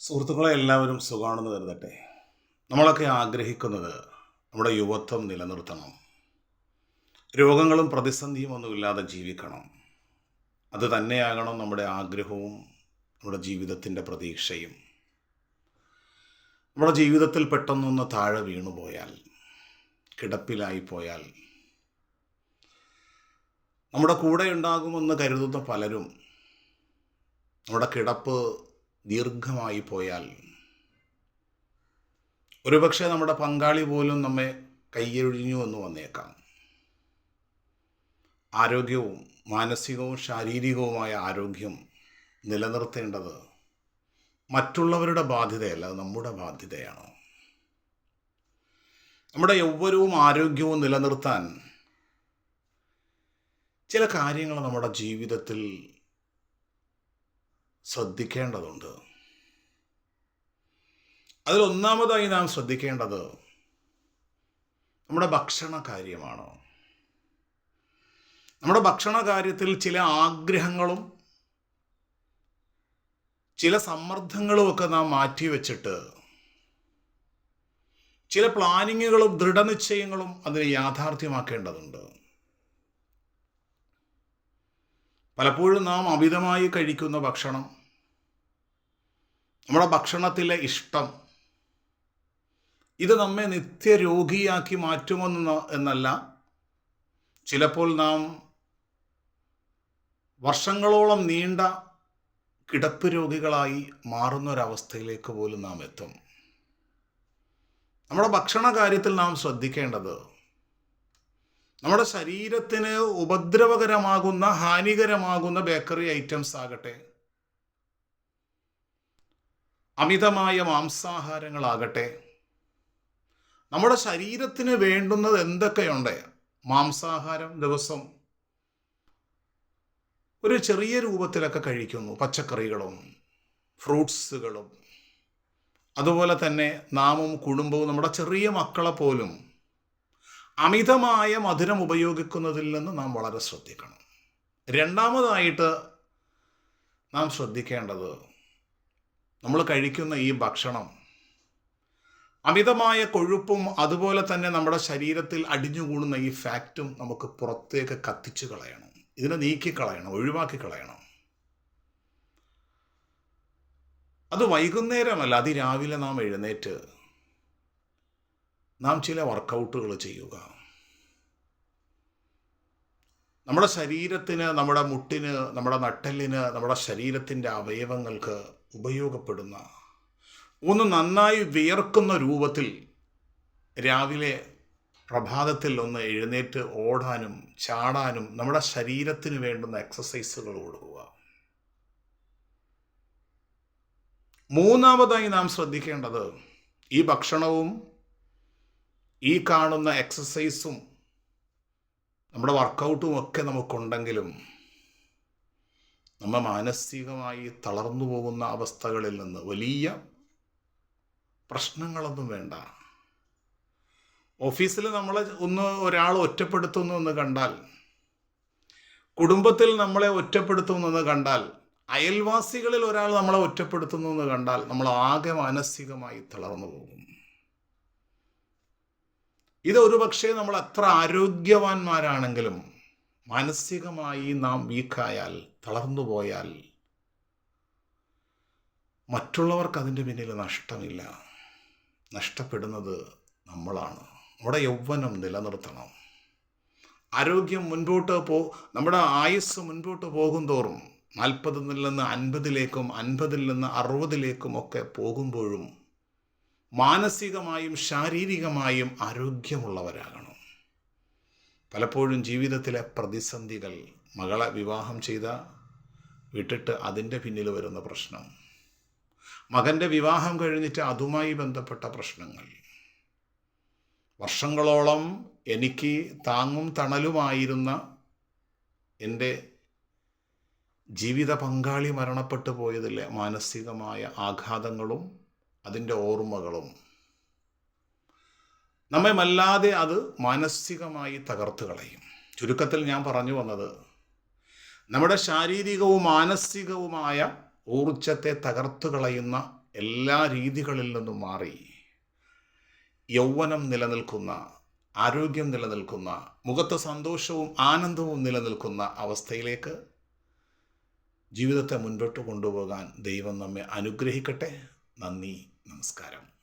സുഹൃത്തുക്കളെ, എല്ലാവരും സുഖമാണെന്ന് കരുതട്ടെ. നമ്മളൊക്കെ ആഗ്രഹിക്കുന്നത് നമ്മുടെ യുവത്വം നിലനിർത്തണം, രോഗങ്ങളും പ്രതിസന്ധിയും ഒന്നുമില്ലാതെ ജീവിക്കണം. അത് തന്നെയാകണം നമ്മുടെ ആഗ്രഹവും നമ്മുടെ ജീവിതത്തിൻ്റെ പ്രതീക്ഷയും. നമ്മുടെ ജീവിതത്തിൽ പെട്ടെന്നൊന്ന് താഴെ വീണുപോയാൽ, കിടപ്പിലായിപ്പോയാൽ, നമ്മുടെ കൂടെ ഉണ്ടാകുമെന്ന് കരുതുന്ന പലരും നമ്മുടെ കിടപ്പ് ദീർഘമായി പോയാൽ, ഒരുപക്ഷെ നമ്മുടെ പങ്കാളി പോലും നമ്മെ കൈയൊഴിഞ്ഞു എന്ന് വന്നേക്കാം. ആരോഗ്യവും മാനസികവും ശാരീരികവുമായ ആരോഗ്യം നിലനിർത്തേണ്ടത് മറ്റുള്ളവരുടെ ബാധ്യതയല്ല, അത് നമ്മുടെ ബാധ്യതയാണ്. നമ്മുടെ യൗവനവും ആരോഗ്യവും നിലനിർത്താൻ ചില കാര്യങ്ങൾ നമ്മുടെ ജീവിതത്തിൽ ശ്രദ്ധിക്കേണ്ടതുണ്ട്. അതിലൊന്നാമതായി നാം ശ്രദ്ധിക്കേണ്ടത് നമ്മുടെ ഭക്ഷണ കാര്യമാണ്. നമ്മുടെ ഭക്ഷണ കാര്യത്തിൽ ചില ആഗ്രഹങ്ങളും ചില സമ്മർദ്ദങ്ങളും ഒക്കെ നാം മാറ്റിവെച്ചിട്ട് ചില പ്ലാനിങ്ങുകളും ദൃഢനിശ്ചയങ്ങളും അതിനെ യാഥാർത്ഥ്യമാക്കേണ്ടതുണ്ട്. പലപ്പോഴും നാം അമിതമായി കഴിക്കുന്ന ഭക്ഷണം, നമ്മുടെ ഭക്ഷണത്തിലെ ഇഷ്ടം, ഇത് നമ്മെ നിത്യരോഗിയാക്കി മാറ്റുമെന്ന് എന്നല്ല, ചിലപ്പോൾ നാം വർഷങ്ങളോളം നീണ്ട കിടപ്പ് രോഗികളായി മാറുന്നൊരവസ്ഥയിലേക്ക് പോലും നാം എത്തും. നമ്മുടെ ഭക്ഷണ കാര്യത്തിൽ നാം ശ്രദ്ധിക്കേണ്ടത് നമ്മുടെ ശരീരത്തിന് ഉപദ്രവകരമാകുന്ന, ഹാനികരമാകുന്ന ബേക്കറി ഐറ്റംസ് ആകട്ടെ, അമിതമായ മാംസാഹാരങ്ങളാകട്ടെ, നമ്മുടെ ശരീരത്തിന് വേണ്ടുന്നത് എന്തൊക്കെയുണ്ട്. മാംസാഹാരം ദിവസം ഒരു ചെറിയ രൂപത്തിലൊക്കെ കഴിക്കുന്നു, പച്ചക്കറികളും ഫ്രൂട്ട്സുകളും. അതുപോലെ തന്നെ നാമും കുടുംബവും നമ്മുടെ ചെറിയ മക്കളെ പോലും അമിതമായ മധുരം ഉപയോഗിക്കുന്നതിൽ നിന്ന് നാം വളരെ ശ്രദ്ധിക്കണം. രണ്ടാമതായിട്ട് നാം ശ്രദ്ധിക്കേണ്ടത് നമ്മൾ കഴിക്കുന്ന ഈ ഭക്ഷണം അമിതമായ കൊഴുപ്പും അതുപോലെ തന്നെ നമ്മുടെ ശരീരത്തിൽ അടിഞ്ഞുകൂടുന്ന ഈ ഫാക്റ്റും നമുക്ക് പുറത്തേക്ക് കത്തിച്ചു കളയണം. ഇതിനെ നീക്കിക്കളയണം, ഒഴിവാക്കി കളയണം. അത് വൈകുന്നേരമല്ല, അതിരാവിലെ നാം എഴുന്നേറ്റ് നാം ചില വർക്കൗട്ടുകൾ ചെയ്യുക. നമ്മുടെ ശരീരത്തിന്, നമ്മുടെ മുട്ടിന്, നമ്മുടെ നട്ടെല്ലിന്, നമ്മുടെ ശരീരത്തിൻ്റെ അവയവങ്ങൾക്ക് ഉപയോഗപ്പെടുന്ന, ഒന്ന് നന്നായി വിയർക്കുന്ന രൂപത്തിൽ രാവിലെ പ്രഭാതത്തിൽ ഒന്ന് എഴുന്നേറ്റ് ഓടാനും ചാടാനും നമ്മുടെ ശരീരത്തിന് വേണ്ടുന്ന എക്സസൈസുകൾ കൊടുക്കുക. മൂന്നാമതായി നാം ശ്രദ്ധിക്കേണ്ടത് ഈ ഭക്ഷണവും ഈ കാണുന്ന എക്സസൈസും നമ്മുടെ വർക്കൗട്ടും ഒക്കെ നമുക്കുണ്ടെങ്കിലും നമ്മൾ മാനസികമായി തളർന്നു പോകുന്ന അവസ്ഥകളിൽ നിന്ന് വലിയ പ്രശ്നങ്ങളൊന്നും വേണ്ട. ഓഫീസിൽ നമ്മളെ ഒരാൾ ഒറ്റപ്പെടുത്തുന്നു എന്ന് കണ്ടാൽ, കുടുംബത്തിൽ നമ്മളെ ഒറ്റപ്പെടുത്തുന്നു എന്ന് കണ്ടാൽ, അയൽവാസികളിൽ ഒരാൾ നമ്മളെ ഒറ്റപ്പെടുത്തുന്നു എന്ന് കണ്ടാൽ നമ്മൾ ആകെ മാനസികമായി തളർന്നു പോകും. ഇത് ഒരുപക്ഷെ നമ്മൾ എത്ര ആരോഗ്യവാന്മാരാണെങ്കിലും മാനസികമായി നാം വീക്കായാൽ, തളർന്നു പോയാൽ, മറ്റുള്ളവർക്ക് അതിൻ്റെ പിന്നിൽ നഷ്ടമില്ല. നഷ്ടപ്പെടുന്നത് നമ്മളാണ്. നമ്മുടെ യൗവനം നിലനിർത്തണം. ആരോഗ്യം നമ്മുടെ ആയുസ് മുൻപോട്ട് പോകും തോറും 40 നിന്ന് 50-ലേക്കും 50 നിന്ന് 60-ലേക്കും ഒക്കെ പോകുമ്പോഴും മാനസികമായും ശാരീരികമായും ആരോഗ്യമുള്ളവരാകണം. പലപ്പോഴും ജീവിതത്തിലെ പ്രതിസന്ധികൾ, മകളെ വിവാഹം വിട്ടിട്ട് അതിൻ്റെ പിന്നിൽ വരുന്ന പ്രശ്നം, മകൻ്റെ വിവാഹം കഴിഞ്ഞിട്ട് അതുമായി ബന്ധപ്പെട്ട പ്രശ്നങ്ങൾ, വർഷങ്ങളോളം എനിക്ക് താങ്ങും തണലുമായിരുന്ന എൻ്റെ ജീവിത പങ്കാളി മരണപ്പെട്ടു പോയതിലെ മാനസികമായ ആഘാതങ്ങളും അതിൻ്റെ ഓർമ്മകളും നമ്മെ വല്ലാതെ അത് മാനസികമായി തകർത്ത് കളയും. ചുരുക്കത്തിൽ ഞാൻ പറഞ്ഞു വന്നത്, നമ്മുടെ ശാരീരികവും മാനസികവുമായ ഊർജത്തെ തകർത്തു കളയുന്ന എല്ലാ രീതികളിൽ നിന്നും മാറി യൗവനം നിലനിൽക്കുന്ന, ആരോഗ്യം നിലനിൽക്കുന്ന, മുഖത്ത് സന്തോഷവും ആനന്ദവും നിലനിൽക്കുന്ന അവസ്ഥയിലേക്ക് ജീവിതത്തെ മുൻപോട്ട് കൊണ്ടുപോകാൻ ദൈവം നമ്മെ അനുഗ്രഹിക്കട്ടെ. നന്ദി, നമസ്കാരം.